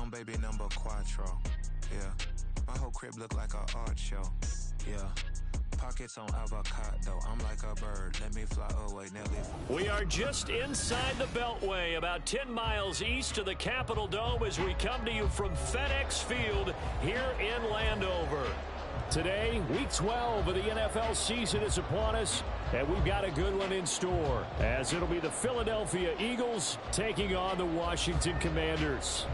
on baby number quattro. Yeah, my whole crib look like an art show. Yeah, pockets on avocado. I'm like a bird. Let me fly away, Nelly. We are just inside the Beltway, about 10 miles east of the Capitol Dome as we come to you from FedEx Field here in Landover. Today, Week 12 of the NFL season is upon us, and we've got a good one in store, as it'll be the Philadelphia Eagles taking on the Washington Commanders.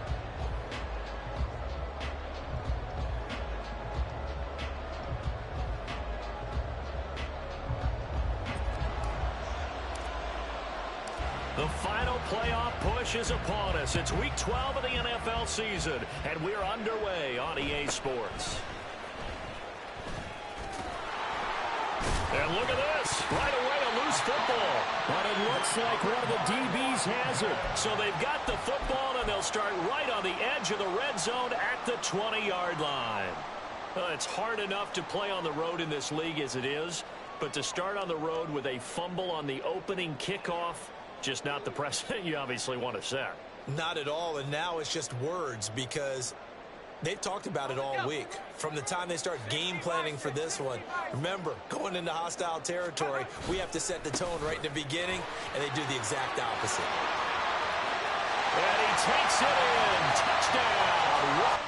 The final playoff push is upon us. It's Week 12 of the NFL season, and we're underway on EA Sports. And look at this. Right away, a loose football. But it looks like one of the DBs has it. So they've got the football, and they'll start right on the edge of the red zone at the 20-yard line. It's hard enough to play on the road in this league as it is, but to start on the road with a fumble on the opening kickoff, just not the precedent you obviously want to set. Not at all, and now it's just words because they've talked about it all week. From the time they start game planning for this one, remember, going into hostile territory, we have to set the tone right in the beginning, and they do the exact opposite. And he takes it in. Touchdown.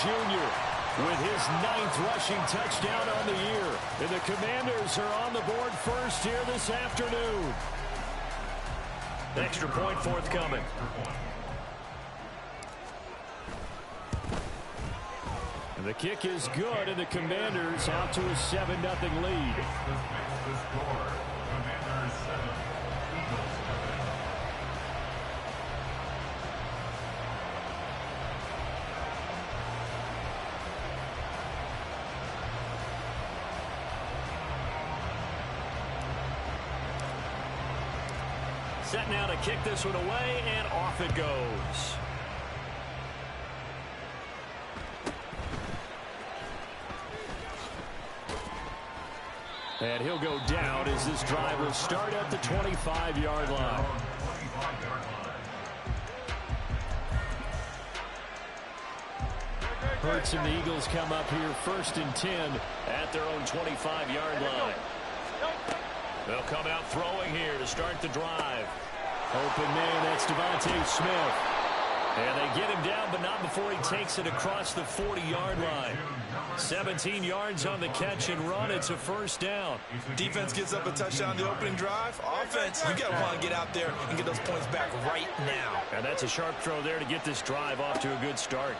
Jr. with his 9th rushing touchdown on the year. And the Commanders are on the board first here this afternoon. Extra point forthcoming. And the kick is good, and the Commanders out to a 7-0 lead. Set now to kick this one away, and off it goes. And he'll go down as this drive will start at the 25-yard line. Hurts and the Eagles come up here 1st and 10 at their own 25-yard line. They'll come out throwing here to start the drive. Open man, that's Devontae Smith. And they get him down, but not before he takes it across the 40-yard line. 17 yards on the catch and run. It's a first down. Defense gets up a touchdown the opening drive. Offense, you got to want to get out there and get those points back right now. And that's a sharp throw there to get this drive off to a good start.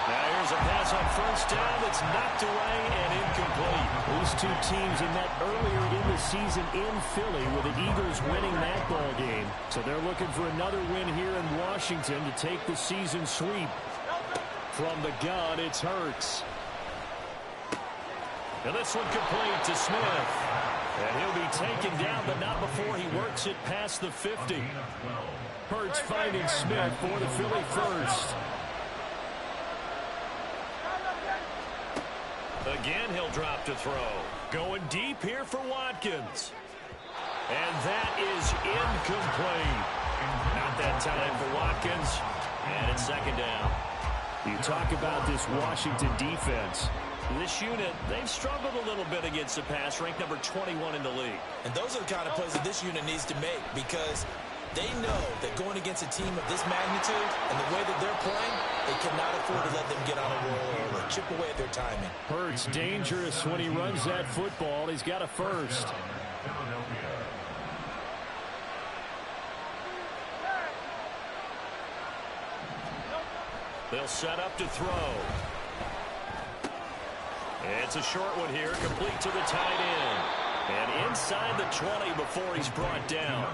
Now here's a pass on first down that's knocked away and incomplete. These two teams have met earlier in the season in Philly with the Eagles winning that ball game. So they're looking for another win here in Washington to take the season sweep. From the gun, it's Hurts. And this one complete to Smith. And he'll be taken down, but not before he works it past the 50. Hurts finding Smith for the Philly first. Again, he'll drop to throw. Going deep here for Watkins. And that is incomplete. Not that time for Watkins. And it's second down. You talk about this Washington defense. This unit, they've struggled a little bit against the pass, ranked number 21 in the league. And those are the kind of plays that this unit needs to make because they know that going against a team of this magnitude and the way that they're playing, they cannot afford to let them get on a roll or chip away at their timing. Hurts dangerous when he runs that football. He's got a first. They'll set up to throw. It's a short one here, complete to the tight end. And inside the 20 before he's brought down.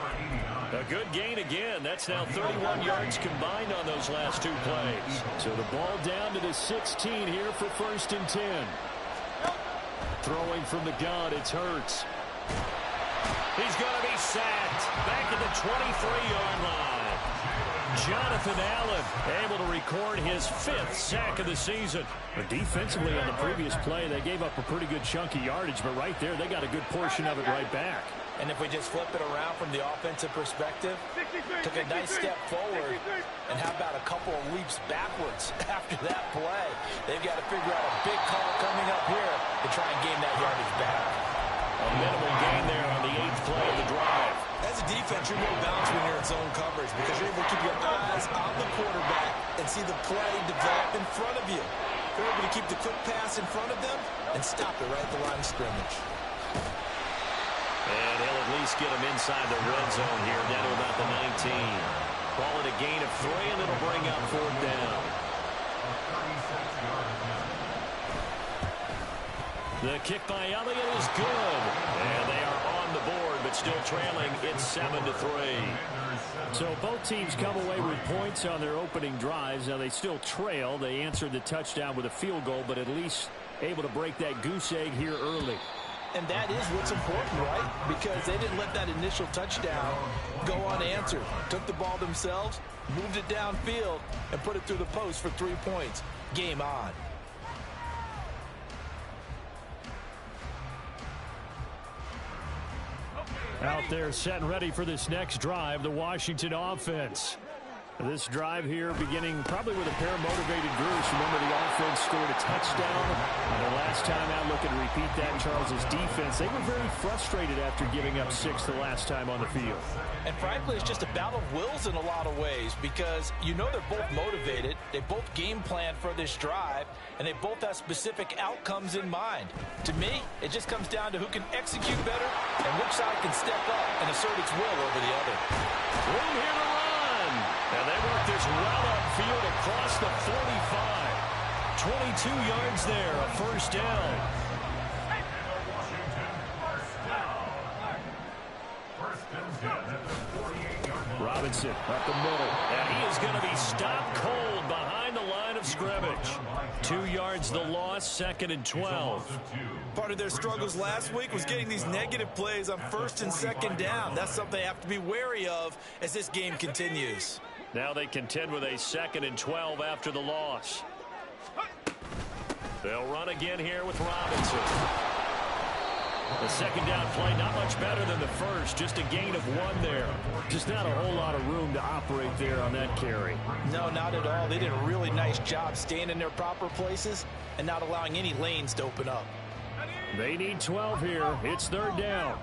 A good gain again. That's now 31 yards combined on those last two plays. So the ball down to the 16 here for 1st and 10. Throwing from the gun, it's Hurts. He's going to be sacked back at the 23-yard line. Jonathan Allen able to record his 5th sack of the season. But defensively on the previous play, they gave up a pretty good chunk of yardage, but right there, they got a good portion of it right back. And if we just flip it around from the offensive perspective, took a nice step forward, and how about a couple of leaps backwards after that play? They've got to figure out a big call coming up here to try and gain that yardage back. A minimal gain there on the 8th play of the drive. As a defense, you're more balanced when you're in zone coverage because you're able to keep your eyes on the quarterback and see the play develop in front of you. You're able to keep the quick pass in front of them and stop it right at the line of scrimmage. And he'll at least get him inside the red zone here, down to about the 19. Call it a gain of 3, and it'll bring up 4th down. The kick by Elliott is good. And they are on the board, but still trailing. It's 7-3. So both teams come away with points on their opening drives. Now they still trail. They answered the touchdown with a field goal, but at least able to break that goose egg here early. And that is what's important, right? Because they didn't let that initial touchdown go unanswered. Took the ball themselves, moved it downfield, and put it through the post for 3 points. Game on. Out there set and ready for this next drive, the Washington offense. This drive here beginning probably with a pair of motivated groups. Remember, the offense scored a touchdown. And their last time out, looking to repeat that, Charles's defense, they were very frustrated after giving up 6 the last time on the field. And frankly, it's just a battle of wills in a lot of ways because you know they're both motivated. They both game plan for this drive, and they both have specific outcomes in mind. To me, it just comes down to who can execute better and which side can step up and assert its will over the other. Room here to run. And they work this well upfield across the 45. 22 yards there, a 1st down. Robinson up the middle. And he is going to be stopped cold behind the line of scrimmage. 2 yards the loss, 2nd and 12. Part of their struggles last week was getting these negative plays on 1st and 2nd down. That's something they have to be wary of as this game continues. Now they contend with a 2nd and 12 after the loss. They'll run again here with Robinson. The 2nd down play, not much better than the first. Just a gain of 1 there. Just not a whole lot of room to operate there on that carry. No, not at all. They did a really nice job staying in their proper places and not allowing any lanes to open up. They need 12 here. It's 3rd down.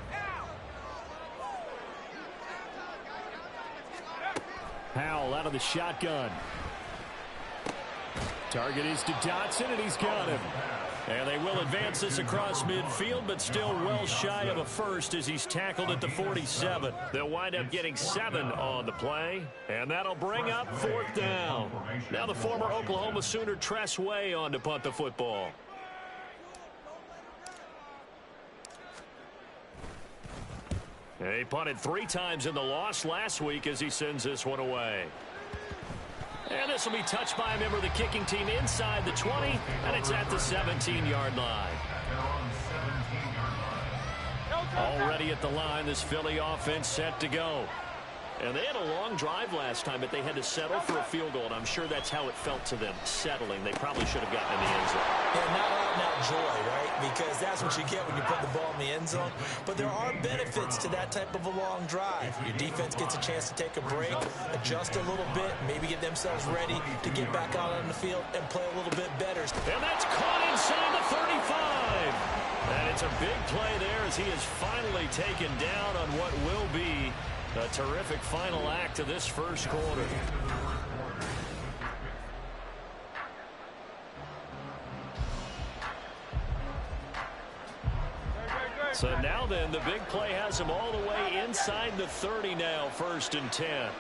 Powell out of the shotgun. Target is to Dotson, and he's got him. And they will advance this across midfield, but still well shy of a first as he's tackled at the 47. They'll wind up getting 7 on the play, and that'll bring up 4th down. Now the former Oklahoma Sooner Tress Way on to punt the football. He punted 3 times in the loss last week as he sends this one away. And this will be touched by a member of the kicking team inside the 20, and it's at the 17-yard line. Already at the line, this Philly offense set to go. And they had a long drive last time, but they had to settle for a field goal, and I'm sure that's how it felt to them, settling. They probably should have gotten in the end zone. Yeah, not out-and-out joy, right? Because that's what you get when you put the ball in the end zone. But there are benefits to that type of a long drive. Your defense gets a chance to take a break, adjust a little bit, maybe get themselves ready to get back out on the field and play a little bit better. And that's caught inside the 35. And it's a big play there as he is finally taken down on what will be a terrific final act of this first quarter. So now then, the big play has him all the way inside the 30 now, 1st and 10.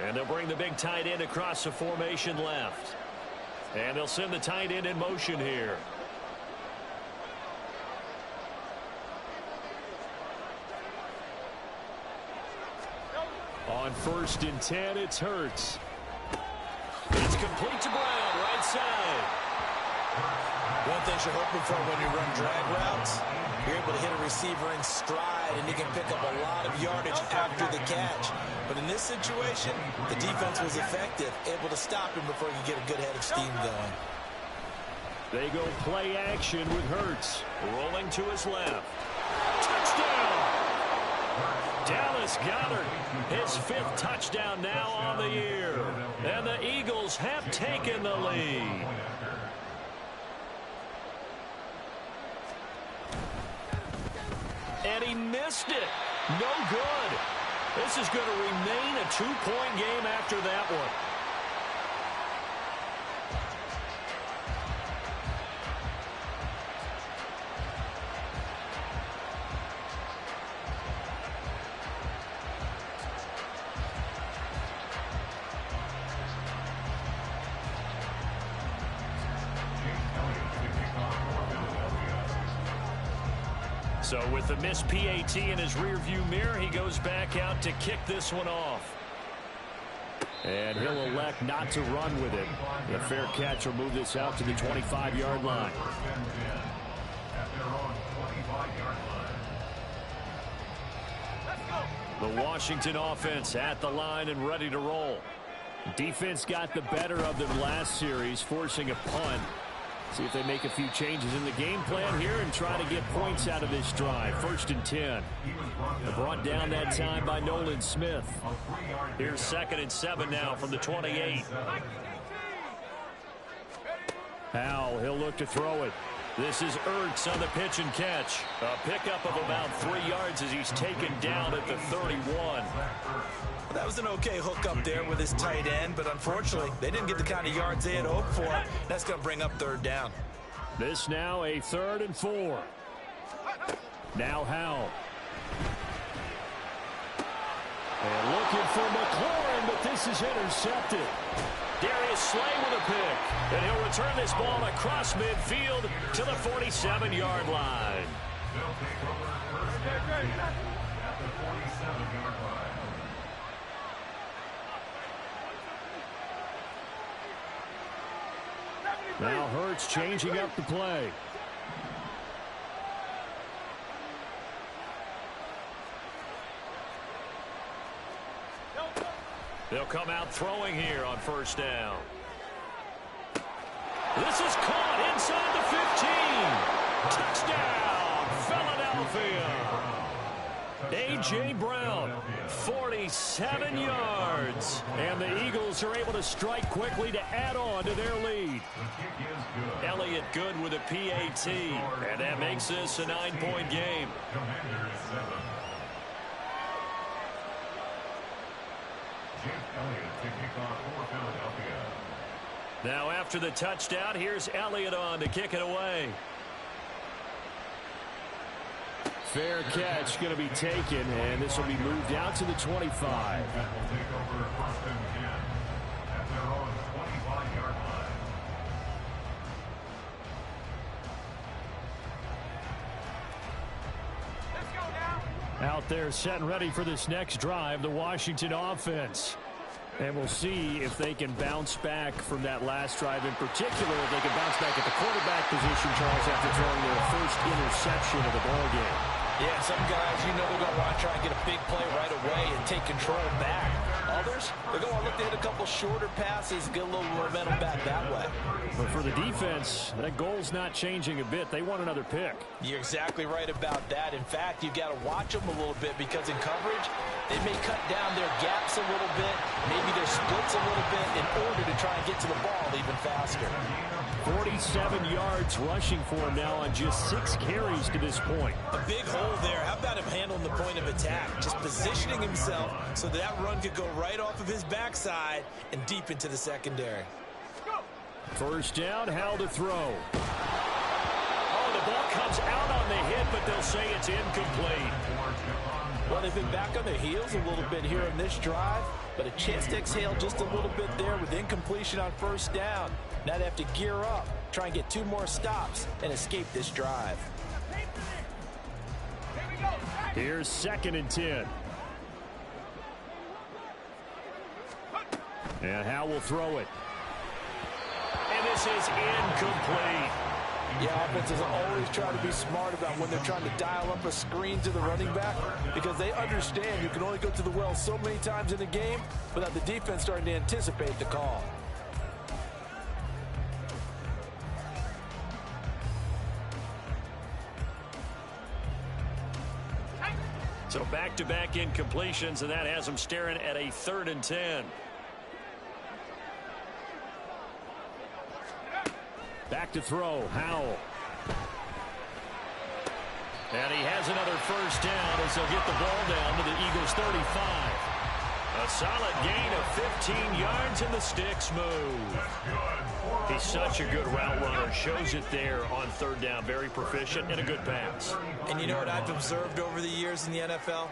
And they'll bring the big tight end across the formation left. And they'll send the tight end in motion here. On 1st and 10, it's Hurts. It's complete to Brown, right side. One thing you're hoping for when you run drag routes, you're able to hit a receiver in stride, and he can pick up a lot of yardage after the catch. But in this situation, the defense was effective, able to stop him before he could get a good head of steam going. They go play action with Hurts. Rolling to his left. Touchdown! Dallas Goedert, his 5th touchdown now on the year. And the Eagles have taken the lead. And he missed it. No good. This is going to remain a 2-point game after that one. So with the missed PAT in his rearview mirror, he goes back out to kick this one off. And he'll elect not to run with it. The fair catch will move this out to the 25-yard line. The Washington offense at the line and ready to roll. Defense got the better of them last series, forcing a punt. See if they make a few changes in the game plan here and try to get points out of this drive. 1st and 10. They're brought down that time by Nolan Smith. Here's 2nd and 7 now from the 28. Howell, he'll look to throw it. This is Ertz on the pitch and catch. A pickup of about 3 yards as he's taken down at the 31. That was an okay hook up there with his tight end, but unfortunately, they didn't get the kind of yards they had hoped for. That's going to bring up 3rd down. This now a 3rd and 4. Now Howell. And looking for McLaurin, but this is intercepted. Darius Slay with a pick. And he'll return this ball across midfield to the 47-yard line. Now Hurts changing up the play. They'll come out throwing here on 1st down. This is caught inside the 15. Touchdown, Philadelphia. A.J. Brown, 47 yards. And the Eagles are able to strike quickly to add on to their lead. Elliott good with a PAT. And that makes this a 9-point game. Now after the touchdown, here's Elliott on to kick it away. Fair catch going to be taken, and this will be moved out to the 25. Out there set and ready for this next drive, the Washington offense. And we'll see if they can bounce back from that last drive. In particular, if they can bounce back at the quarterback position, Charles, after throwing their first interception of the ballgame. Yeah, some guys, you know, they're going to want to try and get a big play right away and take control back. Others, they're going to look to hit a couple shorter passes, get a little momentum back that way. But for the defense, that goal's not changing a bit. They want another pick. You're exactly right about that. In fact, you've got to watch them a little bit because in coverage, they may cut down their gaps a little bit, maybe their splits a little bit in order to try and get to the ball even faster. 47 yards rushing for him now on just 6 carries to this point. A big hole there. How about him handling the point of attack? Just positioning himself so that run could go right off of his backside and deep into the secondary. 1st down, Howell to throw. Oh, the ball comes out on the hit, but they'll say it's incomplete. Well, they've been back on their heels a little bit here in this drive, but a chance to exhale just a little bit there with incompletion on first down. Now they have to gear up, try and get 2 more stops, and escape this drive. Here's 2nd and 10. And Howe will throw it. And this is incomplete. Yeah, offenses always try to be smart about when they're trying to dial up a screen to the running back because they understand you can only go to the well so many times in a game without the defense starting to anticipate the call. So back-to-back incompletions, and that has them staring at a 3rd and 10. Back to throw, Howell. And he has another first down as they'll get the ball down to the Eagles' 35. A solid gain of 15 yards, and the sticks move. He's such a good route runner. Shows it there on 3rd down. Very proficient and a good pass. And you know what I've observed over the years in the NFL?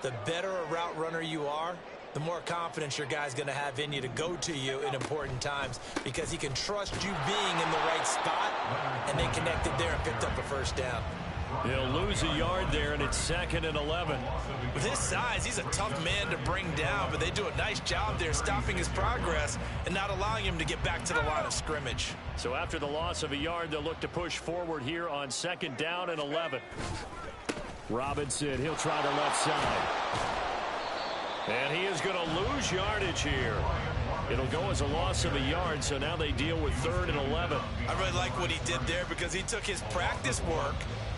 The better a route runner you are, the more confidence your guy's going to have in you to go to you in important times because he can trust you being in the right spot, and they connected there and picked up a first down. He'll lose a yard there, and it's 2nd and 11. With his size, he's a tough man to bring down, but they do a nice job there stopping his progress and not allowing him to get back to the line of scrimmage. So after the loss of a yard, they'll look to push forward here on 2nd down and 11. Robinson, he'll try the left side. And he is going to lose yardage here. It'll go as a loss of a yard, so now they deal with 3rd and 11. I really like what he did there because he took his practice work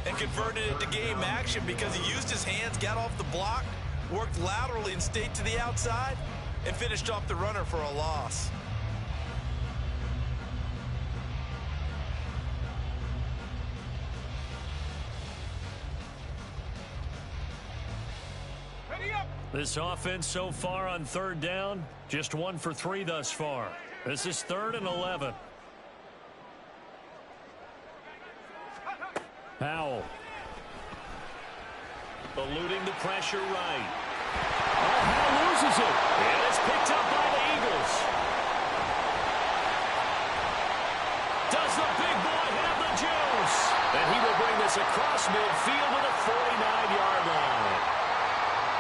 and converted it to game action because he used his hands, got off the block, worked laterally and stayed to the outside, and finished off the runner for a loss. This offense so far on 3rd down, just 1 for 3 thus far. This is 3rd and 11. Powell. Eluding the pressure right. Oh, Powell loses it. And it's picked up by the Eagles. Does the big boy have the juice? And he will bring this across midfield to the 49-yard line.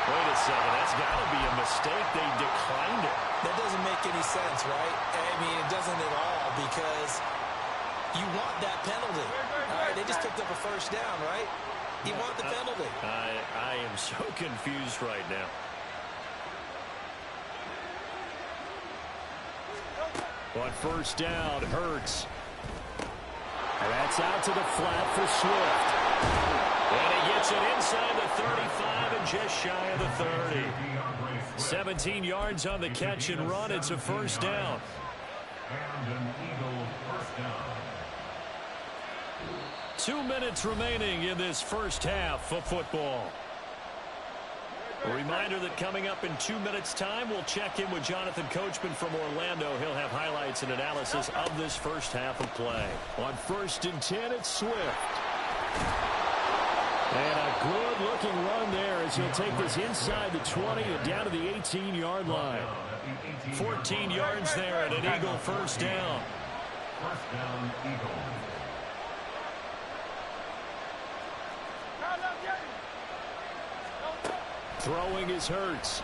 Wait a second, that's got to be a mistake. They declined it. That doesn't make any sense, right? I mean, it doesn't at all because you want that penalty. All right, they just picked up a first down, right? You want the penalty. I am so confused right now. On first down, Hurts. And that's out to the flat for Swift. And he gets it inside the 35 and just shy of the 30. 17 yards on the catch and run. It's a first down. And an Eagle first down. 2 minutes remaining in this first half of football. A reminder that coming up in 2 minutes' time, we'll check in with Jonathan Coachman from Orlando. He'll have highlights and analysis of this first half of play. On 1st and 10, it's Swift. And a good-looking run there as he'll take this inside the 20 and down to the 18-yard line. 14 yards there and an Eagle first down. First down, Eagle. Throwing is Hurts.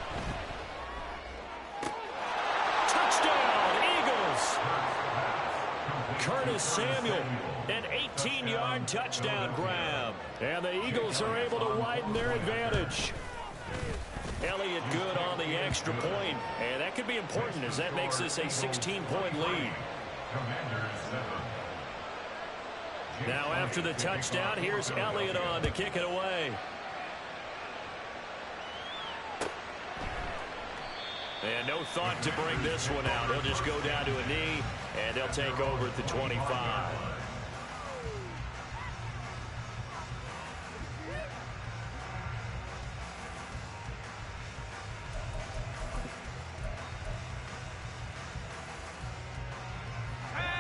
Touchdown, Eagles! Curtis Samuel, an 18-yard touchdown grab. And the Eagles are able to widen their advantage. Elliott good on the extra point, and that could be important as that makes this a 16-point lead. Now after the touchdown, here's Elliott on to kick it away. And no thought to bring this one out. He'll just go down to a knee, and they'll take over at the 25.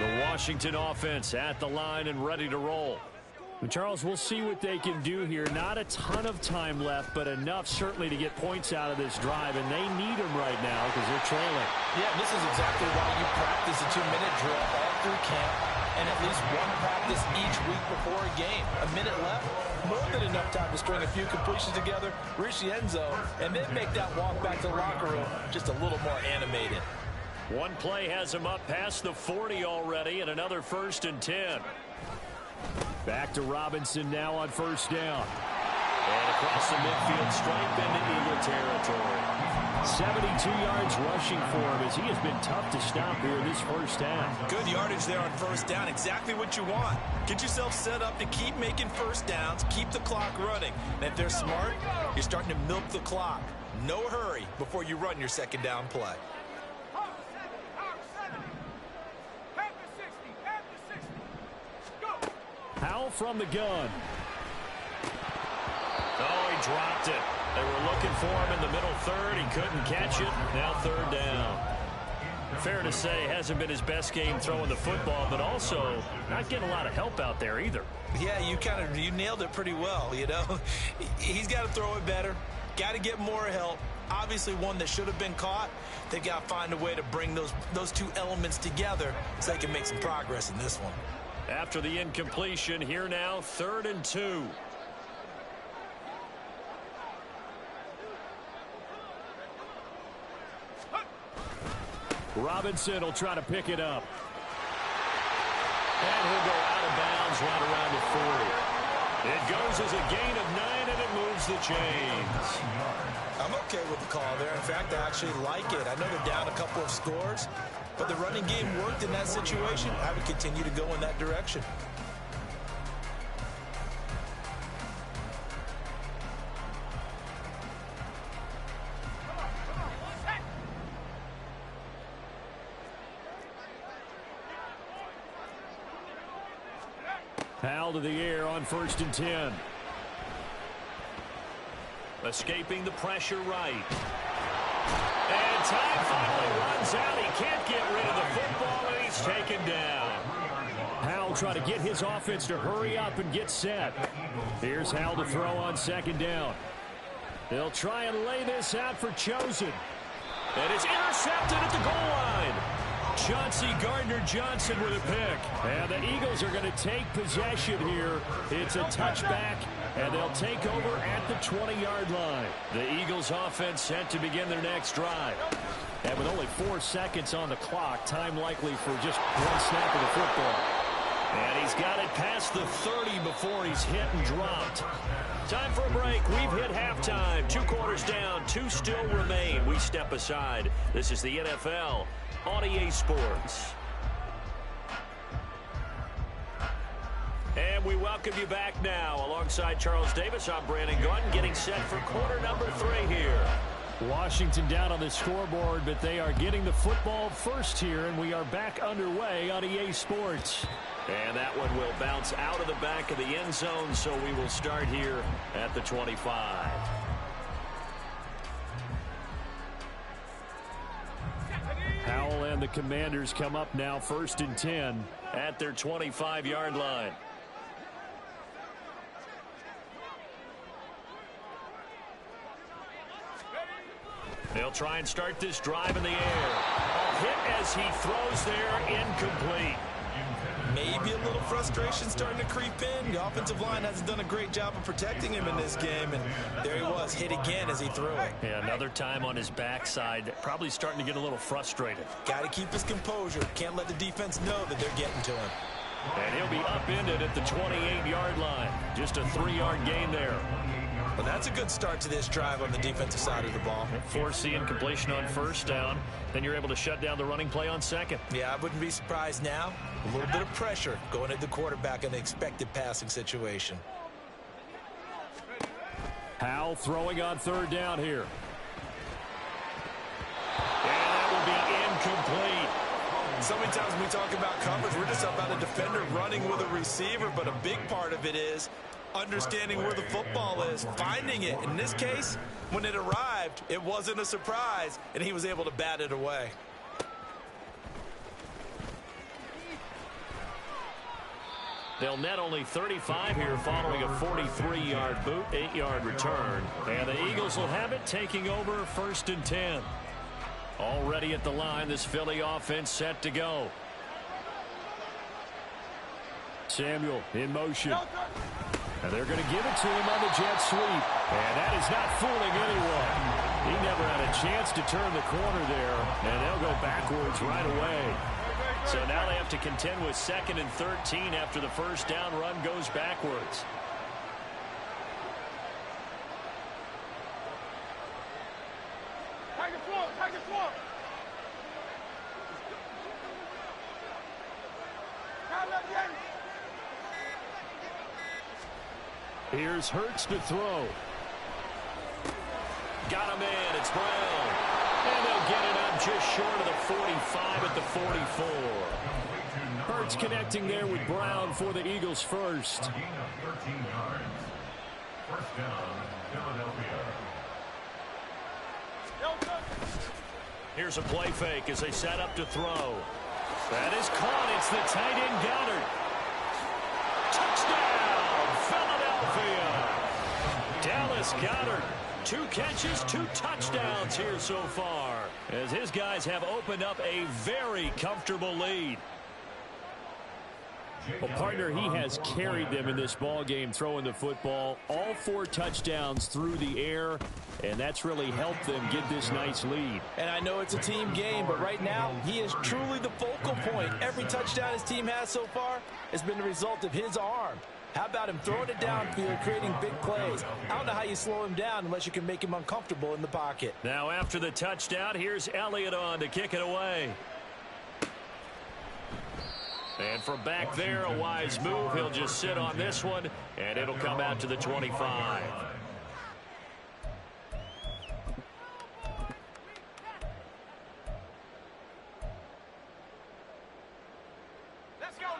The Washington offense at the line and ready to roll. Charles, we'll see what they can do here. Not a ton of time left, but enough certainly to get points out of this drive, and they need them right now because they're trailing. Yeah, this is exactly why you practice a 2-minute drill all through camp and at least one practice each week before a game. A minute left, more than enough time to string a few completions together, reach the end zone, and then make that walk back to the locker room just a little more animated. One play has him up past the 40 already, and another 1st and 10. Back to Robinson now on 1st down. And across the midfield stripe into Eagle territory. 72 yards rushing for him as he has been tough to stop here in this first half. Good yardage there on 1st down. Exactly what you want. Get yourself set up to keep making 1st downs, keep the clock running. And if they're smart, you're starting to milk the clock. No hurry before you run your 2nd down play. Howell from the gun. Oh, he dropped it. They were looking for him in the middle 3rd. He couldn't catch it. Now 3rd down. Fair to say, hasn't been his best game throwing the football, but also not getting a lot of help out there either. Yeah, you nailed it pretty well, you know. He's got to throw it better. Got to get more help. Obviously one that should have been caught. They've got to find a way to bring those two elements together so they can make some progress in this one. After the incompletion, here now, 3rd and 2. Robinson will try to pick it up. And he'll go out of bounds right around the 40. It goes as a gain of 9, and it moves the chains. I'm okay with the call there. In fact, I actually like it. I know they're down a couple of scores, but the running game worked in that situation. I would continue to go in that direction. Howell to the air on 1st and 10. Escaping the pressure right. And time finally runs out. He can't get rid of the football, and he's taken down. Howell trying to get his offense to hurry up and get set. Here's Howell to throw on 2nd down. They'll try and lay this out for Chosen. And it's intercepted at the goal line. Chauncey Gardner-Johnson with a pick. And the Eagles are going to take possession here. It's a touchback, and they'll take over at the 20-yard line. The Eagles offense set to begin their next drive. And with only 4 seconds on the clock, time likely for just one snap of the football. And he's got it past the 30 before he's hit and dropped. Time for a break. We've hit halftime. 2 quarters down, 2 still remain. We step aside. This is the NFL on EA Sports. And we welcome you back now. Alongside Charles Davis, I'm Brandon Gordon, getting set for quarter number 3 here. Washington down on the scoreboard, but they are getting the football first here, and we are back underway on EA Sports. And that one will bounce out of the back of the end zone, so we will start here at the 25. Howell and the Commanders come up now 1st and 10 at their 25-yard line. They'll try and start this drive in the air. A hit as he throws there, incomplete. Maybe a little frustration starting to creep in. The offensive line hasn't done a great job of protecting him in this game, and there he was, hit again as he threw it. Yeah, another time on his backside, probably starting to get a little frustrated. Got to keep his composure. Can't let the defense know that they're getting to him. And he'll be upended at the 28-yard line. Just a 3-yard gain there. Well, that's a good start to this drive on the defensive side of the ball. Force the incompletion on 1st down. Then you're able to shut down the running play on 2nd. Yeah, I wouldn't be surprised now. A little bit of pressure going at the quarterback in the expected passing situation. Howell throwing on 3rd down here. And that will be incomplete. So many times when we talk about coverage, we're just about a defender running with a receiver, but a big part of it is understanding where the football is, finding it. In this case, when it arrived, it wasn't a surprise, and he was able to bat it away. They'll net only 35 here following a 43-yard boot, 8-yard return. And the Eagles will have it, taking over 1st and 10. Already at the line, this Philly offense set to go. Samuel in motion. And they're going to give it to him on the jet sweep. And that is not fooling anyone. He never had a chance to turn the corner there. And they'll go backwards right away. So now they have to contend with 2nd and 13 after the first down run goes backwards. Here's Hurts to throw. Got him in. It's Brown. And they'll get it up just short of the 45 at the 44. Hurts connecting there with Brown for the Eagles first. A gain of 13 yards. First down, Philadelphia. Here's a play fake as they set up to throw. That is caught. It's the tight end Goddard. Touchdown, Philadelphia. Dallas Goddard. 2 catches, 2 touchdowns here so far, as his guys have opened up a very comfortable lead. Well, partner, he has carried them in this ball game, throwing the football. All 4 touchdowns through the air, and that's really helped them get this nice lead. And I know it's a team game, but right now, he is truly the focal point. Every touchdown his team has so far has been the result of his arm. How about him throwing it downfield, creating big plays? I don't know how you slow him down unless you can make him uncomfortable in the pocket. Now after the touchdown, here's Elliott on to kick it away. And from back there, a wise move. He'll just sit on this one, and it'll come out to the 25.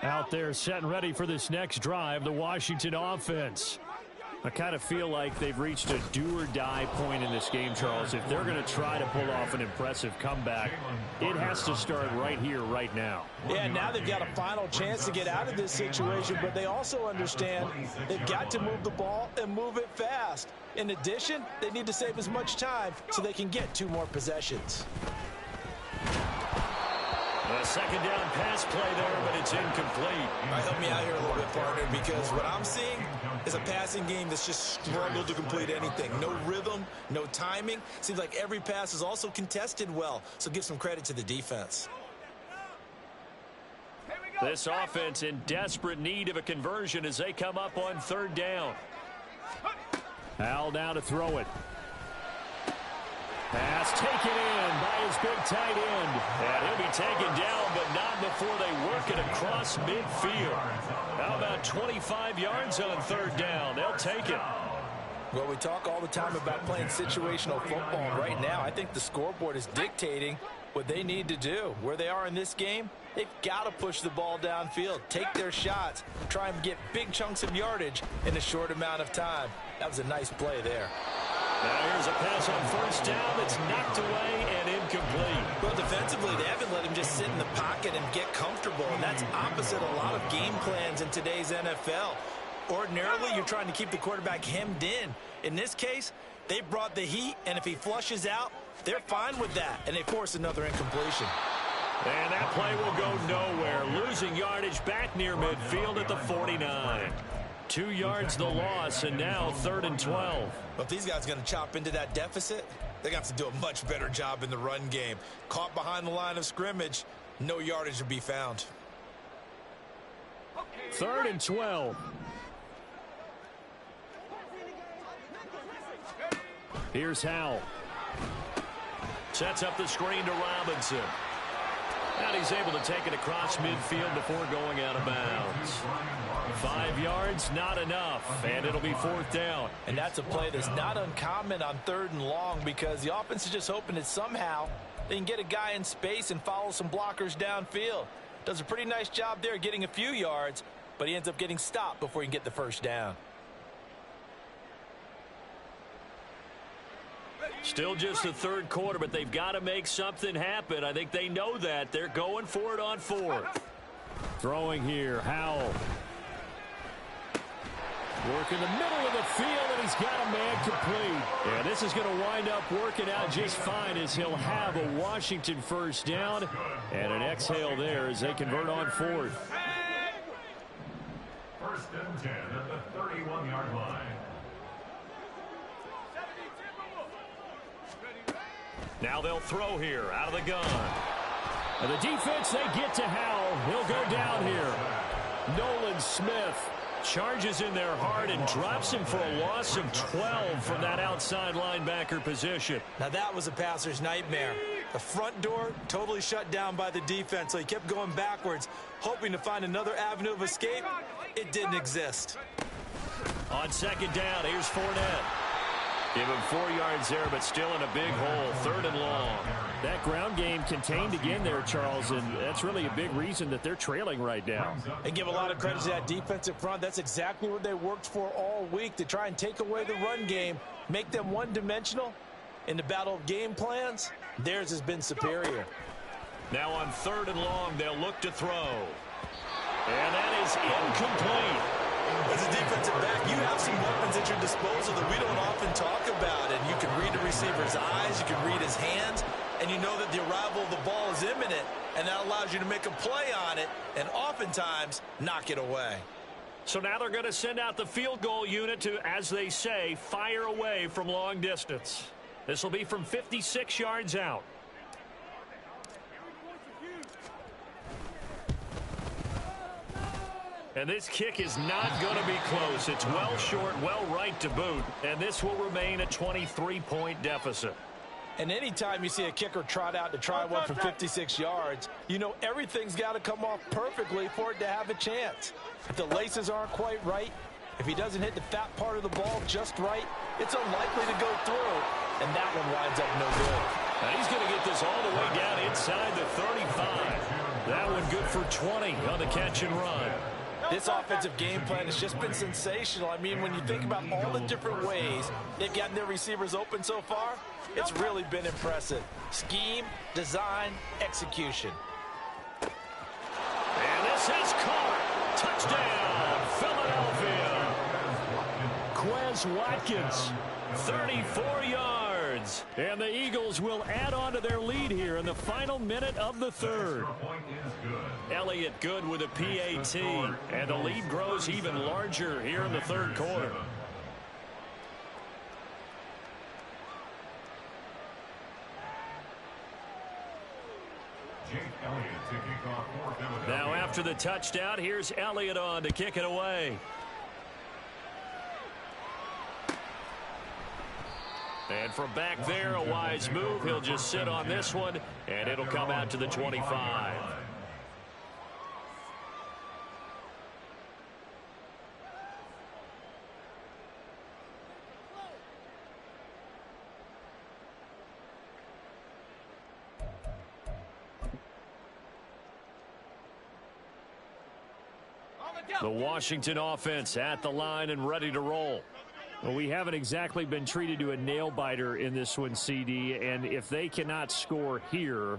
Out there set and ready for this next drive, the Washington offense. I kind of feel like they've reached a do-or-die point in this game, Charles. If they're going to try to pull off an impressive comeback, it has to start right here, right now. Yeah, now they've got a final chance to get out of this situation, but they also understand they've got to move the ball and move it fast. In addition, they need to save as much time so they can get 2 more possessions. A second down pass play there, but it's incomplete. All right, help me out here a little bit, partner, because what I'm seeing is a passing game that's just struggled to complete anything. No rhythm, no timing. Seems like every pass is also contested well, so give some credit to the defense. This offense in desperate need of a conversion as they come up on 3rd down. Al now to throw it. Pass taken in by his big tight end. And he'll be taken down, but not before they work it across midfield. How about 25 yards on 3rd down? They'll take it. Well, we talk all the time about playing situational football. Right now, I think the scoreboard is dictating what they need to do. Where they are in this game, they've got to push the ball downfield, take their shots, try and get big chunks of yardage in a short amount of time. That was a nice play there. Now here's a pass on 1st down that's knocked away and incomplete. Well, defensively, they haven't let him just sit in the pocket and get comfortable, and that's opposite a lot of game plans in today's NFL. Ordinarily, you're trying to keep the quarterback hemmed in. In this case, they brought the heat, and if he flushes out, they're fine with that, and they force another incompletion. And that play will go nowhere, losing yardage back near midfield at the 49. 2 yards the loss, and now 3rd and 12. But if these guys are going to chop into that deficit, they're going to have to do a much better job in the run game. Caught behind the line of scrimmage, no yardage to be found. 3rd and 12. Here's Howell. Sets up the screen to Robinson. And he's able to take it across midfield before going out of bounds. 5 yards, not enough, and it'll be 4th down. And that's a play that's not uncommon on 3rd and long because the offense is just hoping that somehow they can get a guy in space and follow some blockers downfield. Does a pretty nice job there getting a few yards, but he ends up getting stopped before he can get the 1st down. Still just the 3rd quarter, but they've got to make something happen. I think they know that. They're going for it on 4th. Throwing here, Howell. Working the middle of the field, and he's got a man complete. And this is going to wind up working out just fine as he'll have a Washington first down and an exhale there as they convert on fourth. First and 10 at the 31-yard line. Now they'll throw here out of the gun. And the defense, they get to Howell. He'll go down here. Nolan Smith charges in there hard and drops him for a loss of 12 from that outside linebacker position. Now that was a passer's nightmare. The front door totally shut down by the defense, so he kept going backwards, hoping to find another avenue of escape. It didn't exist. On second down, here's Fournette. Give him 4 yards there, but still in a big hole, third and long. That ground game contained again there, Charles, and that's really a big reason that they're trailing right now. And give a lot of credit to that defensive front. That's exactly what they worked for all week, to try and take away the run game, make them one-dimensional. In the battle of game plans, theirs has been superior. Now on third and long, they'll look to throw. And that is incomplete. As a defensive back, you have some weapons at your disposal that we don't often talk about. And you can read the receiver's eyes, you can read his hands, and you know that the arrival of the ball is imminent, and that allows you to make a play on it and oftentimes knock it away. So now they're going to send out the field goal unit to, as they say, fire away from long distance. This will be from 56 yards out. And this kick is not going to be close. It's well short, well right to boot. And this will remain a 23-point deficit. And anytime you see a kicker trot out to try one from 56 yards, you know everything's got to come off perfectly for it to have a chance. If the laces aren't quite right, if he doesn't hit the fat part of the ball just right, it's unlikely to go through. And that one winds up no good. Now he's going to get this all the way down inside the 35. That one good for 20 on the catch and run. This offensive game plan has just been sensational. I mean, when you think about all the different ways they've gotten their receivers open so far, it's really been impressive. Scheme, design, execution. And this is caught. Touchdown, Philadelphia. Quez Watkins, 34 yards. And the Eagles will add on to their lead here in the final minute of the third. Elliott good with a PAT, and the lead grows even larger here in the third quarter. Now after the touchdown, here's Elliott on to kick it away. And from back there, a wise move. He'll just sit on this one, and it'll come out to the 25. The Washington offense at the line and ready to roll. Well, we haven't exactly been treated to a nail-biter in this one, CD, and if they cannot score here,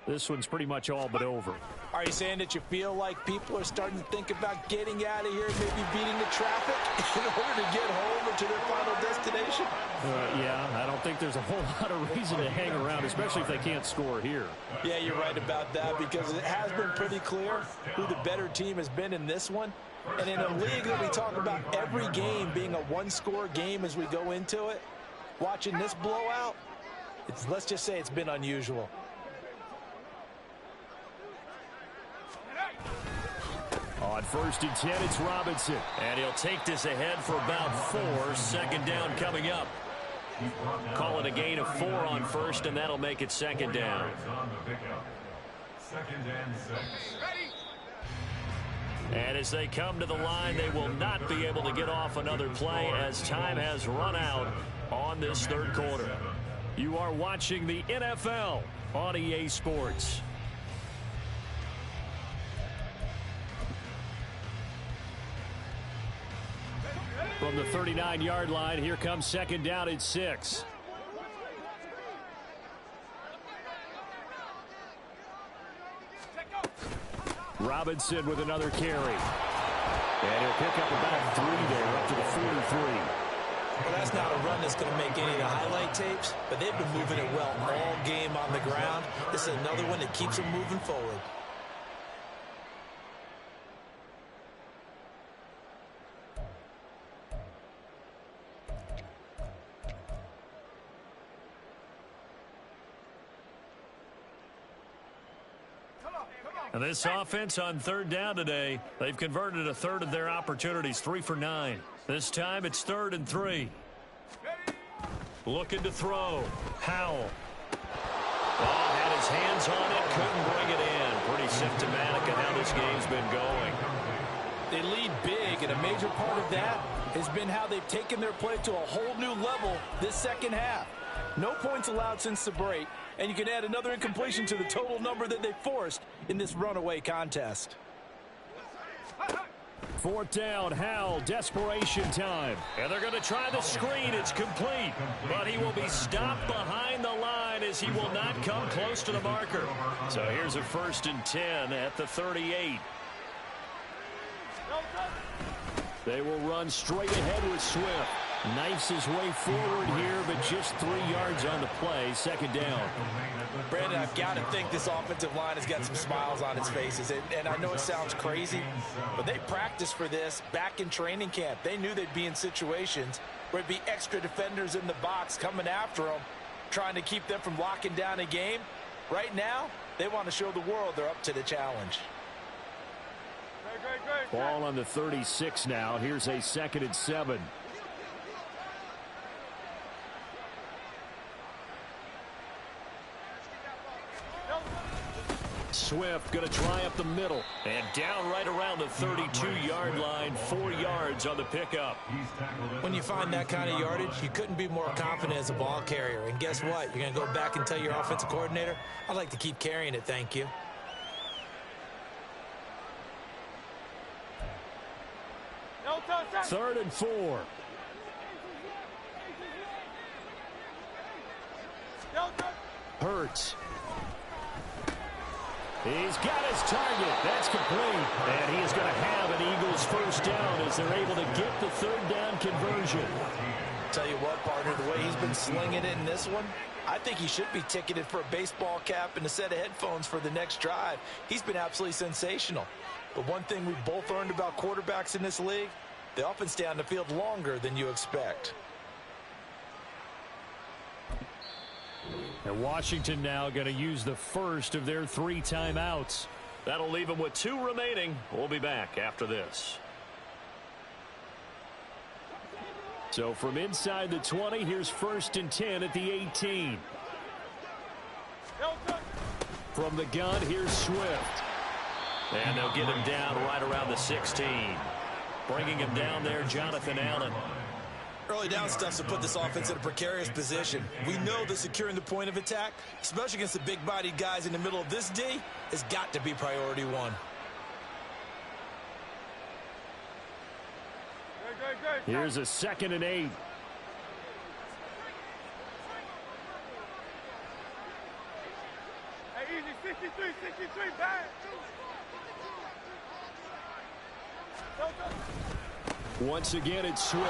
this one's pretty much all but over. Are you saying that you feel like people are starting to think about getting out of here, maybe beating the traffic in order to get home or to their final destination? Yeah, I don't think there's a whole lot of reason to hang around, especially if they can't score here. Yeah, you're right about that, because it has been pretty clear who the better team has been in this one. And in a league that we talk about every game being a one-score game as we go into it, watching this blowout, let's just say it's been unusual. On first and 10, it's Robinson. And he'll take this ahead for about 4. Second down coming up. Call it a gain of 4 on first, and that'll make it second down. Second and 6. And as they come to the line, they will not be able to get off another play as time has run out on this third quarter. You are watching the NFL on EA Sports. From the 39-yard line, here comes second down at 6. Robinson with another carry. And he'll pick up about 3 there, up to the 43. Well, that's not a run that's going to make any of the highlight tapes, but they've been moving it well all game on the ground. This is another one that keeps them moving forward. And this offense on third down today, they've converted a third of their opportunities, 3 for 9. This time it's 3rd and 3. Looking to throw. Howell. Oh, had his hands on it, couldn't bring it in. Pretty symptomatic of how this game's been going. They lead big, and a major part of that has been how they've taken their play to a whole new level this second half. No points allowed since the break, and you can add another incompletion to the total number that they forced in this runaway contest. 4th down, Howell, desperation time. And they're going to try the screen. It's complete. But he will be stopped behind the line as he will not come close to the marker. So here's a 1st and 10 at the 38. They will run straight ahead with Swift. Knifes his way forward here, but just 3 yards on the play. 2nd down. Brandon, I've got to think this offensive line has got some smiles on its faces. And I know it sounds crazy, but they practiced for this back in training camp. They knew they'd be in situations where there'd be extra defenders in the box coming after them, trying to keep them from locking down a game. Right now, they want to show the world they're up to the challenge. Ball on the 36 now. Here's a 2nd and 7. Swift going to try up the middle. And down right around the 32-yard line. 4 yards on the pickup. When you find that kind of yardage, you couldn't be more confident as a ball carrier. And guess what? You're going to go back and tell your offensive coordinator, I'd like to keep carrying it, thank you. Third and 4. Hurts. He's got his target. That's complete. And he is going to have an Eagles 1st down as they're able to get the 3rd down conversion. Tell you what, partner, the way he's been slinging it in this one, I think he should be ticketed for a baseball cap and a set of headphones for the next drive. He's been absolutely sensational. But one thing we've both learned about quarterbacks in this league, they often stay on the field longer than you expect. And Washington now going to use the first of their 3 timeouts. That'll leave them with 2 remaining. We'll be back after this. So from inside the 20, here's 1st and 10 at the 18. From the gun, here's Swift. And they'll get him down right around the 16. Bringing him down there, Jonathan Allen. Early down stuff to put this offense in a precarious position. We know that securing the point of attack, especially against the big-bodied guys in the middle of this D, has got to be priority 1. Here's a 2nd and 8. Hey, easy, 63, back. Once again, it's Swift.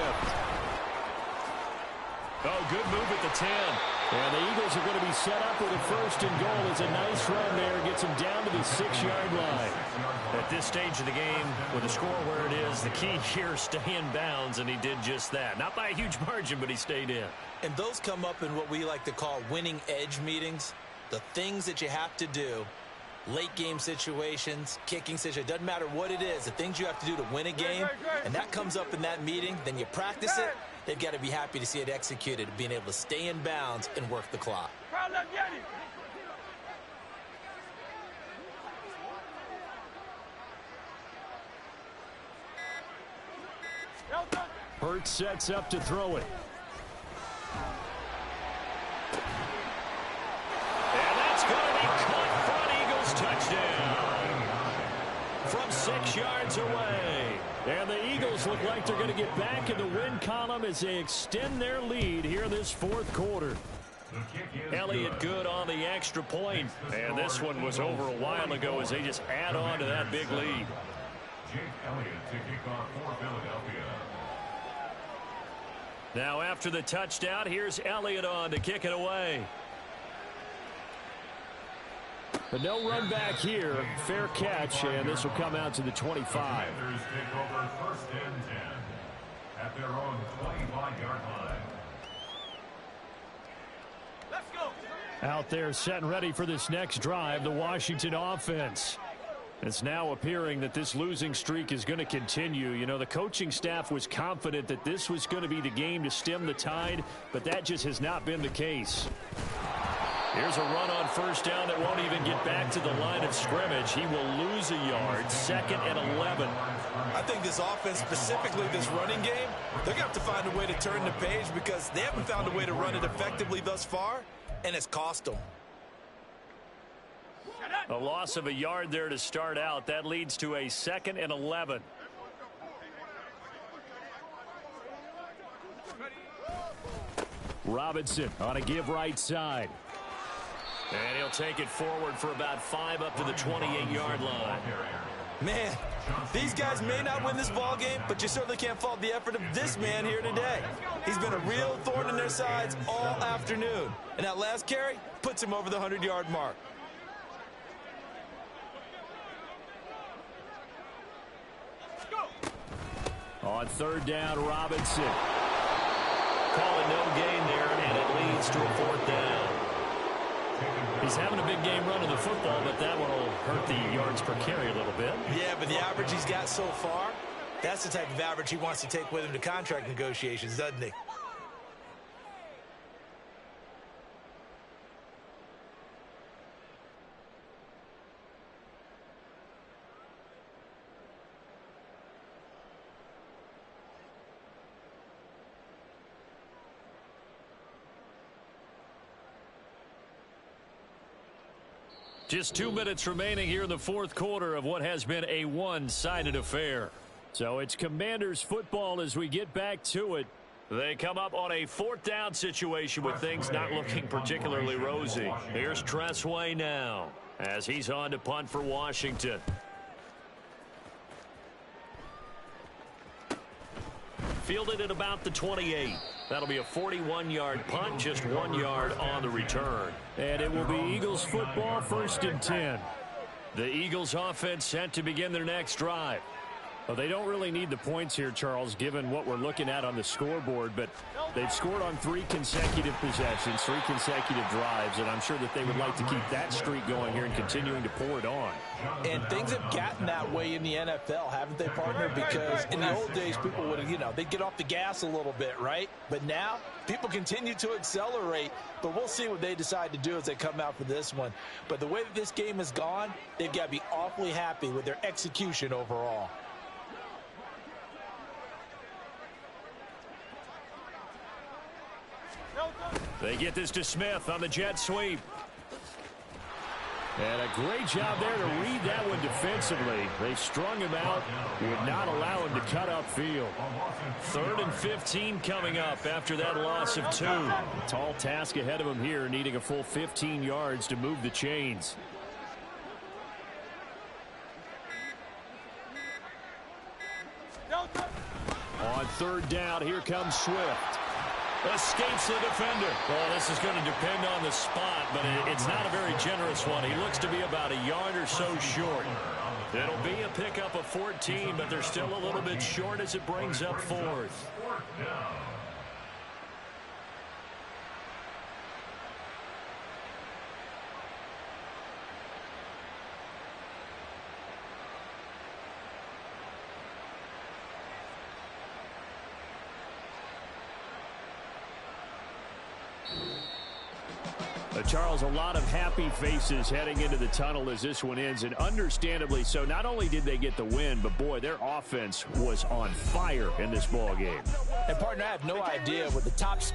Oh, good move at the 10. And the Eagles are going to be set up with a 1st and goal. It's a nice run there. Gets them down to the 6-yard line. At this stage of the game, with the score where it is, the key here is stay in bounds, and he did just that. Not by a huge margin, but he stayed in. And those come up in what we like to call winning edge meetings. The things that you have to do, late game situations, kicking situations, doesn't matter what it is, the things you have to do to win a game, and that comes up in that meeting, then you practice it. They've got to be happy to see it executed, being able to stay in bounds and work the clock. Hurts sets up to throw it. And that's going to be caught front. Eagles touchdown. From 6 yards away. And the Eagles look like they're going to get back in the win column as they extend their lead here in this 4th quarter. Elliott good on the extra point. And this one was over a while ago as they just add on to that big lead. Jake Elliott to kick off for Philadelphia. Now after the touchdown, here's Elliott on to kick it away. But no run back here. Fair catch, and this will come out to the 25. The Panthers take over 1st and 10 at their own 25-yard line. Let's go. Out there set and ready for this next drive, the Washington offense. It's now appearing that this losing streak is going to continue. You know, the coaching staff was confident that this was going to be the game to stem the tide, but that just has not been the case. Here's a run on 1st down that won't even get back to the line of scrimmage. He will lose a yard, 2nd and 11. I think this offense, specifically this running game, they're going to have to find a way to turn the page because they haven't found a way to run it effectively thus far, and it's cost them. A loss of a yard there to start out. That leads to a 2nd and 11. Robinson on a give right side. And he'll take it forward for about 5 up to the 28-yard line. Man, these guys may not win this ball game, but you certainly can't fault the effort of this man here today. He's been a real thorn in their sides all afternoon. And that last carry puts him over the 100-yard mark. On 3rd down, Robinson. Call it no gain there, and it leads to a 4th down. He's having a big game running the football, but that one will hurt the yards per carry a little bit. Yeah, but the average he's got so far, that's the type of average he wants to take with him to contract negotiations, doesn't he? Just 2 minutes remaining here in the 4th quarter of what has been a one-sided affair. So it's Commanders football as we get back to it. They come up on a 4th down situation with things not looking particularly rosy. Here's Tressway now as he's on to punt for Washington. Fielded at about the 28. That'll be a 41-yard punt, just 1 yard on the return. And it will be Eagles football, 1st and 10. The Eagles offense set to begin their next drive. Well, they don't really need the points here, Charles, given what we're looking at on the scoreboard, but they've scored on 3 consecutive possessions, 3 consecutive drives, and I'm sure that they would like to keep that streak going here and continuing to pour it on. And things have gotten that way in the NFL, haven't they, partner? Because in the old days, people would have, they'd get off the gas a little bit, right? But now, people continue to accelerate, but we'll see what they decide to do as they come out for this one. But the way that this game has gone, they've got to be awfully happy with their execution overall. They get this to Smith on the jet sweep. And a great job there to read that one defensively. They strung him out, would not allow him to cut upfield. 3rd and 15 coming up after that loss of 2. Tall task ahead of him here, needing a full 15 yards to move the chains. On 3rd down, here comes Swift. Escapes the defender. Well, this is going to depend on the spot, but it's not a very generous one. He looks to be about a yard or so short. It'll be a pickup of 14, but they're still a little bit short as it brings up 4th. Charles, a lot of happy faces heading into the tunnel as this one ends, and understandably so. Not only did they get the win, but boy, their offense was on fire in this ball game. And partner, I have no idea what the top